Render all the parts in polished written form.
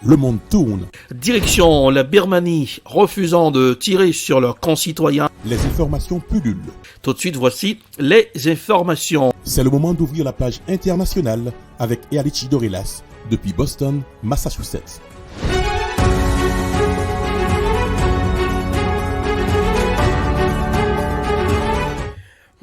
le monde tourne. Direction la Birmanie, refusant de tirer sur leurs concitoyens. Les informations pullulent. Tout de suite, voici les informations. C'est le moment d'ouvrir la page internationale avec Erlichi Dorelas depuis Boston, Massachusetts.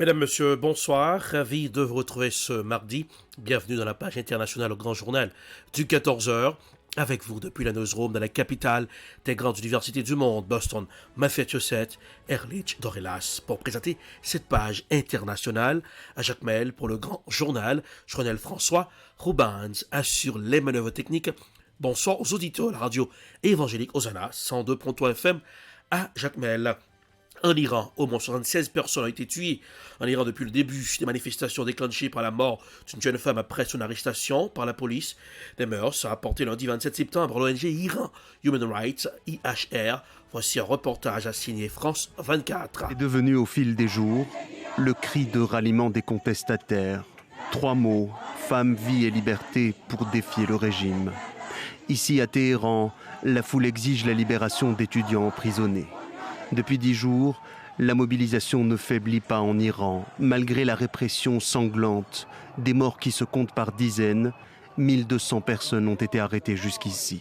Mesdames, Messieurs, bonsoir. Ravi de vous retrouver ce mardi. Bienvenue dans la page internationale au Grand Journal du 14h. Avec vous depuis la newsroom de la capitale des grandes universités du monde, Boston, Massachusetts, Erlichi Dorelas, pour présenter cette page internationale. À Jacques Mel pour le Grand Journal. Colonel François Roubans assure les manœuvres techniques. Bonsoir aux auditeurs de la radio évangélique Hosanna, 102.3 FM à Jacques Mel. En Iran, au moins 76 personnes ont été tuées. En Iran, depuis le début des manifestations déclenchées par la mort d'une jeune femme après son arrestation par la police. Des mœurs a rapporté lundi 27 septembre l'ONG Iran Human Rights, IHR. Voici un reportage à signer France 24. Est devenu au fil des jours le cri de ralliement des contestataires. 3 mots, femme, vie et liberté pour défier le régime. Ici à Téhéran, la foule exige la libération d'étudiants emprisonnés. Depuis 10 jours, la mobilisation ne faiblit pas en Iran, malgré la répression sanglante, des morts qui se comptent par dizaines. 1200 personnes ont été arrêtées jusqu'ici.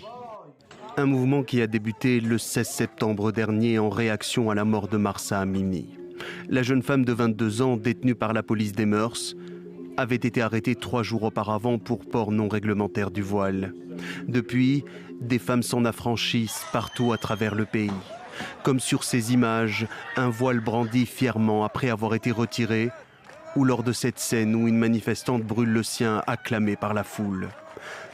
Un mouvement qui a débuté le 16 septembre dernier en réaction à la mort de Mahsa Amini. La jeune femme de 22 ans, détenue par la police des mœurs, avait été arrêtée 3 jours auparavant pour port non réglementaire du voile. Depuis, des femmes s'en affranchissent partout à travers le pays. Comme sur ces images, un voile brandi fièrement après avoir été retiré, ou lors de cette scène où une manifestante brûle le sien acclamée par la foule.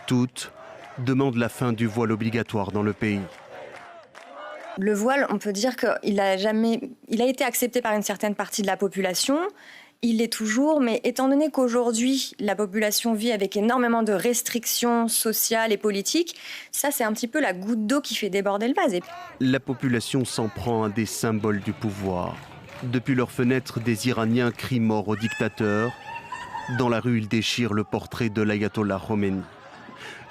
Toutes demandent la fin du voile obligatoire dans le pays. Le voile, on peut dire qu'il a été accepté par une certaine partie de la population. Il l'est toujours, mais étant donné qu'aujourd'hui, la population vit avec énormément de restrictions sociales et politiques, ça, c'est un petit peu la goutte d'eau qui fait déborder le vase. La population s'en prend à des symboles du pouvoir. Depuis leurs fenêtres, des Iraniens crient mort au dictateur. Dans la rue, ils déchirent le portrait de l'ayatollah Khomeini.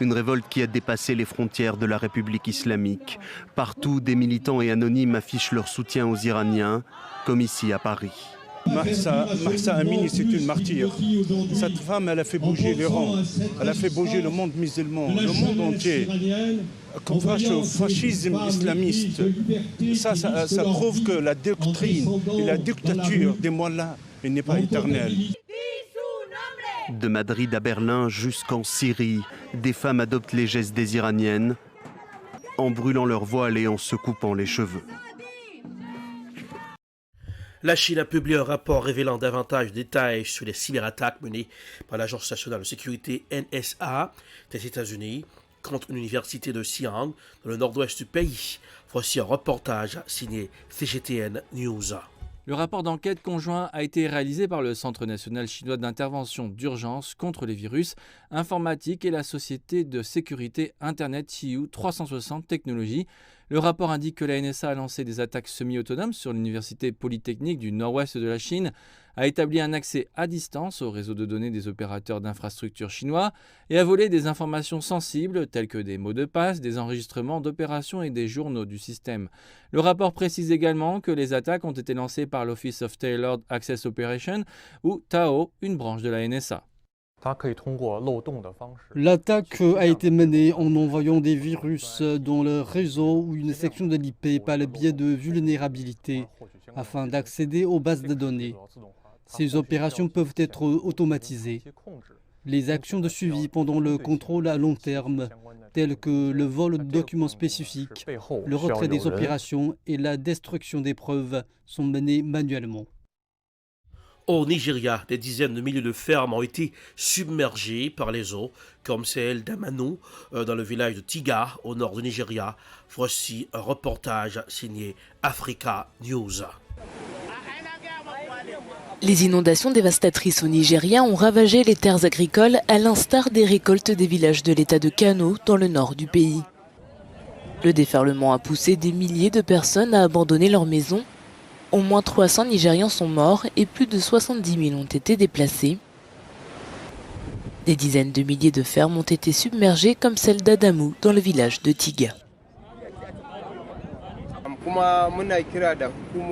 Une révolte qui a dépassé les frontières de la République islamique. Partout, des militants et anonymes affichent leur soutien aux Iraniens, comme ici à Paris. Mahsa Amini, c'est une martyre. Cette femme, elle a fait bouger l'Iran, elle a fait bouger le monde musulman, le monde entier. Face au fascisme islamiste, ça prouve que la doctrine et la dictature des mollahs n'est pas éternelle. De Madrid à Berlin jusqu'en Syrie, des femmes adoptent les gestes des Iraniennes en brûlant leur voile et en se coupant les cheveux. La Chine a publié un rapport révélant davantage de détails sur les cyberattaques menées par l'Agence nationale de sécurité NSA des États-Unis contre une université de Xi'an dans le nord-ouest du pays. Voici un reportage signé CGTN News. Le rapport d'enquête conjoint a été réalisé par le Centre national chinois d'intervention d'urgence contre les virus informatiques et la société de sécurité Internet Qiu 360 Technologies. Le rapport indique que la NSA a lancé des attaques semi-autonomes sur l'université polytechnique du nord-ouest de la Chine, a établi un accès à distance au réseau de données des opérateurs d'infrastructures chinois et a volé des informations sensibles telles que des mots de passe, des enregistrements d'opérations et des journaux du système. Le rapport précise également que les attaques ont été lancées par l'Office of Tailored Access Operations ou TAO, une branche de la NSA. L'attaque a été menée en envoyant des virus dans le réseau ou une section de l'IP par le biais de vulnérabilités afin d'accéder aux bases de données. Ces opérations peuvent être automatisées. Les actions de suivi pendant le contrôle à long terme, telles que le vol de documents spécifiques, le retrait des opérations et la destruction des preuves, sont menées manuellement. Au Nigeria, des dizaines de milliers de fermes ont été submergées par les eaux, comme celle d'Amano, dans le village de Tiga, au nord du Nigeria. Voici un reportage signé Africa News. Les inondations dévastatrices au Nigeria ont ravagé les terres agricoles à l'instar des récoltes des villages de l'état de Kano, dans le nord du pays. Le déferlement a poussé des milliers de personnes à abandonner leurs maisons. Au moins 300 Nigérians sont morts et plus de 70 000 ont été déplacés. Des dizaines de milliers de fermes ont été submergées comme celle d'Adamou dans le village de Tiga.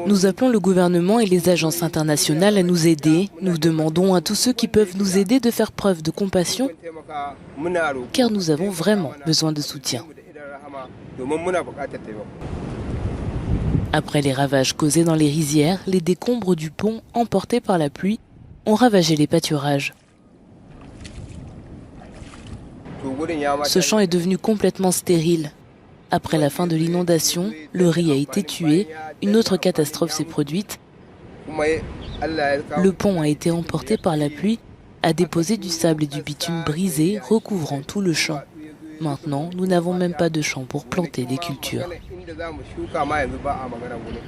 Nous appelons le gouvernement et les agences internationales à nous aider. Nous demandons à tous ceux qui peuvent nous aider de faire preuve de compassion, car nous avons vraiment besoin de soutien. Après les ravages causés dans les rizières, les décombres du pont, emportés par la pluie, ont ravagé les pâturages. Ce champ est devenu complètement stérile. Après la fin de l'inondation, le riz a été tué, une autre catastrophe s'est produite. Le pont a été emporté par la pluie, a déposé du sable et du bitume brisé, recouvrant tout le champ. Maintenant, nous n'avons même pas de champ pour planter des cultures.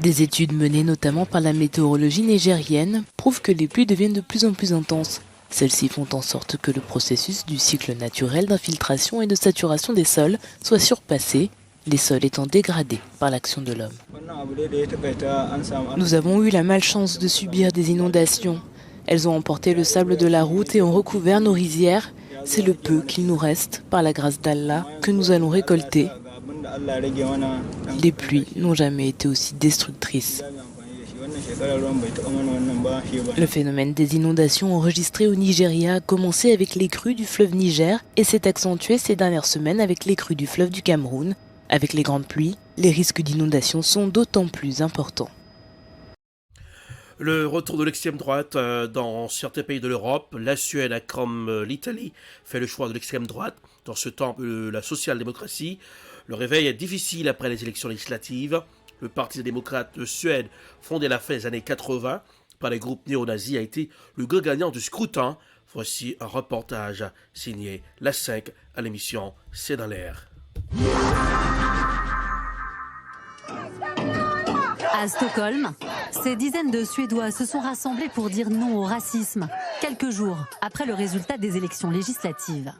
Des études menées notamment par la météorologie nigérienne prouvent que les pluies deviennent de plus en plus intenses. Celles-ci font en sorte que le processus du cycle naturel d'infiltration et de saturation des sols soit surpassé, les sols étant dégradés par l'action de l'homme. Nous avons eu la malchance de subir des inondations. Elles ont emporté le sable de la route et ont recouvert nos rizières. C'est le peu qu'il nous reste, par la grâce d'Allah, que nous allons récolter. Les pluies n'ont jamais été aussi destructrices. Le phénomène des inondations enregistrées au Nigeria a commencé avec les crues du fleuve Niger et s'est accentué ces dernières semaines avec les crues du fleuve du Cameroun. Avec les grandes pluies, les risques d'inondation sont d'autant plus importants. Le retour de l'extrême droite dans certains pays de l'Europe, la Suède comme l'Italie fait le choix de l'extrême droite. Dans ce temps, la social-démocratie, le réveil est difficile après les élections législatives. Le Parti des démocrates de Suède, fondé à la fin des années 80 par les groupes néo-nazis, a été le grand gagnant du scrutin. Voici un reportage signé La 5 à l'émission C'est dans l'air. À Stockholm, ces dizaines de Suédois se sont rassemblés pour dire non au racisme, quelques jours après le résultat des élections législatives.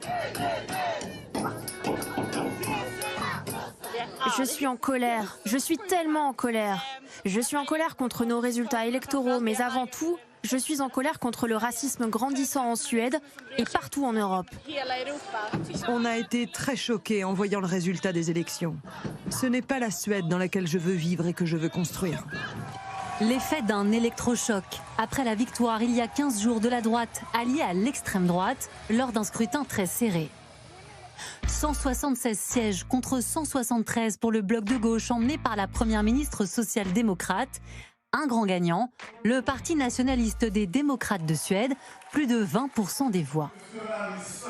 Je suis en colère, je suis tellement en colère. Je suis en colère contre nos résultats électoraux, mais avant tout, je suis en colère contre le racisme grandissant en Suède et partout en Europe. On a été très choqués en voyant le résultat des élections. Ce n'est pas la Suède dans laquelle je veux vivre et que je veux construire. L'effet d'un électrochoc après la victoire il y a 15 jours de la droite alliée à l'extrême droite lors d'un scrutin très serré. 176 sièges contre 173 pour le bloc de gauche emmené par la première ministre social-démocrate. Un grand gagnant, le Parti nationaliste des démocrates de Suède, plus de 20% des voix.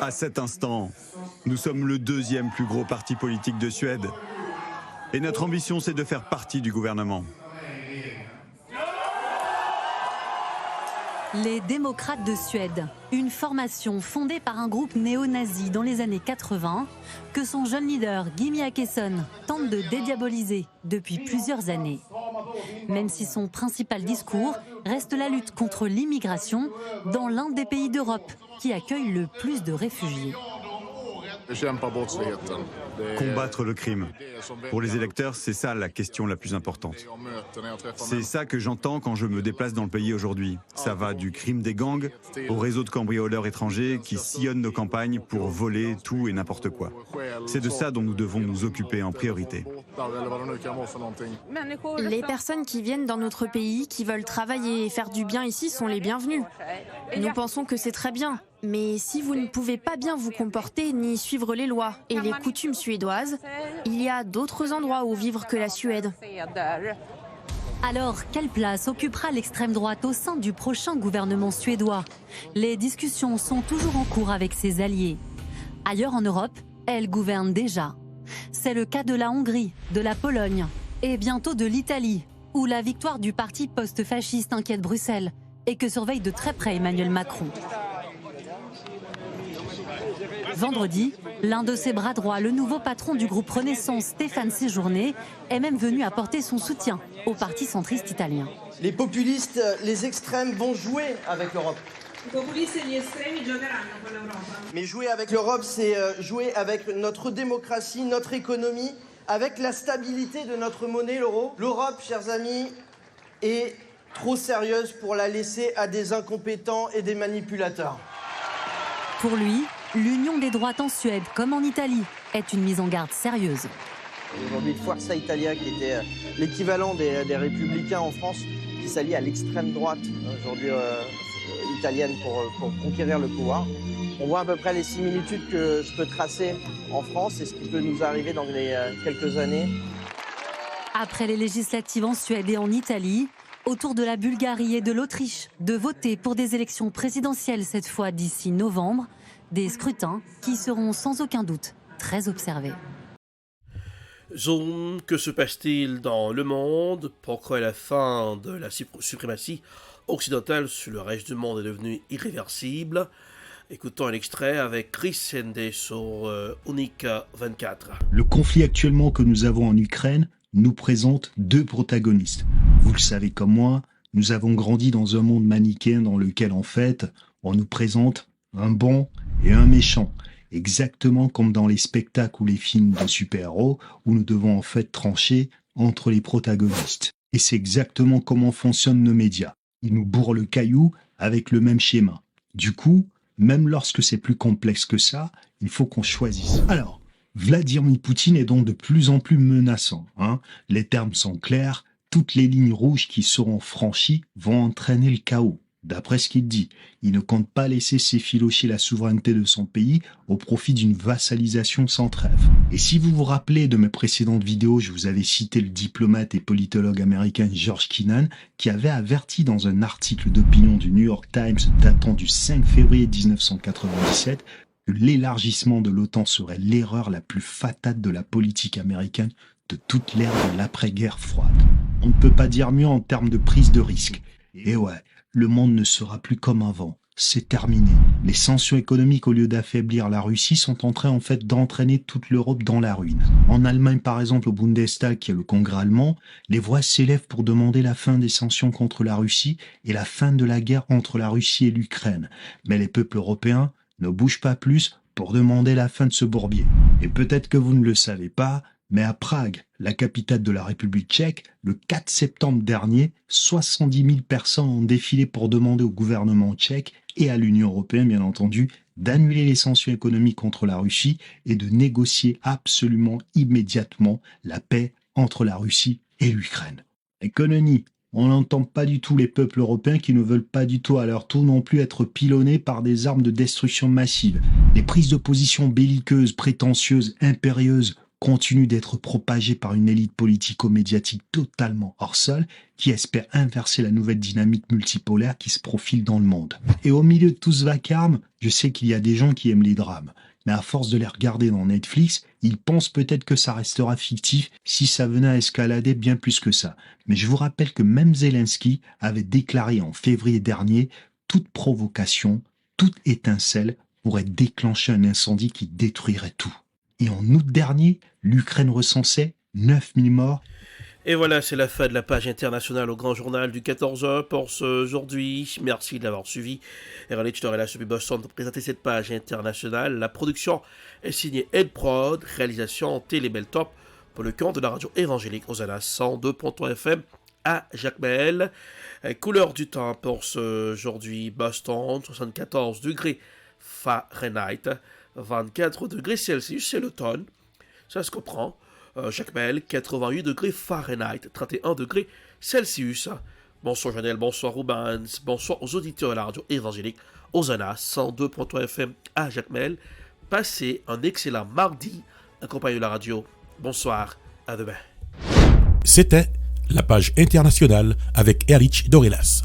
À cet instant, nous sommes le deuxième plus gros parti politique de Suède. Et notre ambition, c'est de faire partie du gouvernement. Les démocrates de Suède, une formation fondée par un groupe néo-nazi dans les années 80, que son jeune leader, Jimmie Åkesson, tente de dédiaboliser depuis plusieurs années. Même si son principal discours reste la lutte contre l'immigration dans l'un des pays d'Europe qui accueille le plus de réfugiés. Combattre le crime. Pour les électeurs, c'est ça la question la plus importante. C'est ça que j'entends quand je me déplace dans le pays aujourd'hui. Ça va du crime des gangs au réseau de cambrioleurs étrangers qui sillonnent nos campagnes pour voler tout et n'importe quoi. C'est de ça dont nous devons nous occuper en priorité. Les personnes qui viennent dans notre pays, qui veulent travailler et faire du bien ici sont les bienvenues. Nous pensons que c'est très bien. Mais si vous ne pouvez pas bien vous comporter ni suivre les lois et les coutumes suédoises, il y a d'autres endroits où vivre que la Suède. Alors, quelle place occupera l'extrême droite au sein du prochain gouvernement suédois? Les discussions sont toujours en cours avec ses alliés. Ailleurs en Europe, elle gouverne déjà. C'est le cas de la Hongrie, de la Pologne et bientôt de l'Italie, où la victoire du parti post-fasciste inquiète Bruxelles et que surveille de très près Emmanuel Macron. Vendredi, l'un de ses bras droits, le nouveau patron du groupe Renaissance, Stéphane Séjourné, est même venu apporter son soutien au parti centriste italien. Les populistes, les extrêmes vont jouer avec l'Europe. Mais jouer avec l'Europe, c'est jouer avec notre démocratie, notre économie, avec la stabilité de notre monnaie, l'euro. L'Europe, chers amis, est trop sérieuse pour la laisser à des incompétents et des manipulateurs. Pour lui, l'union des droites en Suède comme en Italie est une mise en garde sérieuse. Aujourd'hui, Forza Italia, qui était l'équivalent des Républicains en France, qui s'allie à l'extrême droite aujourd'hui italienne pour conquérir le pouvoir. On voit à peu près les similitudes que je peux tracer en France et ce qui peut nous arriver dans les quelques années. Après les législatives en Suède et en Italie, au tour de la Bulgarie et de l'Autriche de voter pour des élections présidentielles cette fois d'ici novembre, des scrutins qui seront sans aucun doute très observés. Zoom, que se passe-t-il dans le monde? Pourquoi la fin de la suprématie occidentale sur le reste du monde est devenue irréversible? Écoutons un extrait avec Chris Sende sur Unica 24. Le conflit actuellement que nous avons en Ukraine nous présente deux protagonistes. Vous le savez comme moi, nous avons grandi dans un monde manichéen dans lequel en fait, on nous présente un bon et un méchant. Exactement comme dans les spectacles ou les films de super-héros où nous devons en fait trancher entre les protagonistes. Et c'est exactement comment fonctionnent nos médias. Ils nous bourrent le caillou avec le même schéma. Du coup, même lorsque c'est plus complexe que ça, il faut qu'on choisisse. Alors, Vladimir Poutine est donc de plus en plus menaçant. Les termes sont clairs, toutes les lignes rouges qui seront franchies vont entraîner le chaos. D'après ce qu'il dit, il ne compte pas laisser s'effilocher la souveraineté de son pays au profit d'une vassalisation sans trêve. Et si vous vous rappelez de mes précédentes vidéos, je vous avais cité le diplomate et politologue américain George Kennan qui avait averti dans un article d'opinion du New York Times datant du 5 février 1997 que l'élargissement de l'OTAN serait l'erreur la plus fatale de la politique américaine de toute l'ère de l'après-guerre froide. On ne peut pas dire mieux en termes de prise de risque. Et ouais, le monde ne sera plus comme avant. C'est terminé. Les sanctions économiques, au lieu d'affaiblir la Russie, sont en train en fait d'entraîner toute l'Europe dans la ruine. En Allemagne, par exemple, au Bundestag, qui est le congrès allemand, les voix s'élèvent pour demander la fin des sanctions contre la Russie et la fin de la guerre entre la Russie et l'Ukraine. Mais les peuples européens ne bougent pas plus pour demander la fin de ce bourbier. Et peut-être que vous ne le savez pas, mais à Prague, la capitale de la République tchèque, le 4 septembre dernier, 70 000 personnes ont défilé pour demander au gouvernement tchèque et à l'Union européenne, bien entendu, d'annuler les sanctions économiques contre la Russie et de négocier absolument immédiatement la paix entre la Russie et l'Ukraine. Et Kononi, on n'entend pas du tout les peuples européens qui ne veulent pas du tout à leur tour non plus être pilonnés par des armes de destruction massive. Les prises de position belliqueuses, prétentieuses, impérieuses, continue d'être propagée par une élite politico-médiatique totalement hors sol qui espère inverser la nouvelle dynamique multipolaire qui se profile dans le monde. Et au milieu de tout ce vacarme, je sais qu'il y a des gens qui aiment les drames, mais à force de les regarder dans Netflix, ils pensent peut-être que ça restera fictif si ça venait à escalader bien plus que ça. Mais je vous rappelle que même Zelensky avait déclaré en février dernier toute provocation, toute étincelle pourrait déclencher un incendie qui détruirait tout. Et en août dernier, l'Ukraine recensait 9000 morts. Et voilà, c'est la fin de la page internationale au Grand Journal du 14h pour aujourd'hui. Merci de l'avoir suivi. Erlich Dorela depuis Boston pour présenter cette page internationale. La production est signée Edprod, réalisation Télébeltop pour le compte de la radio évangélique Hosanna 102.3 FM à Jacmel. Couleur du temps pour aujourd'hui, Boston, 74 degrés Fahrenheit. 24 degrés Celsius, c'est l'automne, ça se comprend. Jacmel, 88 degrés Fahrenheit, 31 degrés Celsius. Bonsoir Janelle, bonsoir Rubens, bonsoir aux auditeurs de la radio évangélique Hosanna 102.3 FM à Jacmel. Passez un excellent mardi, accompagné de la radio. Bonsoir, à demain. C'était la page internationale avec Erlich Dorelas.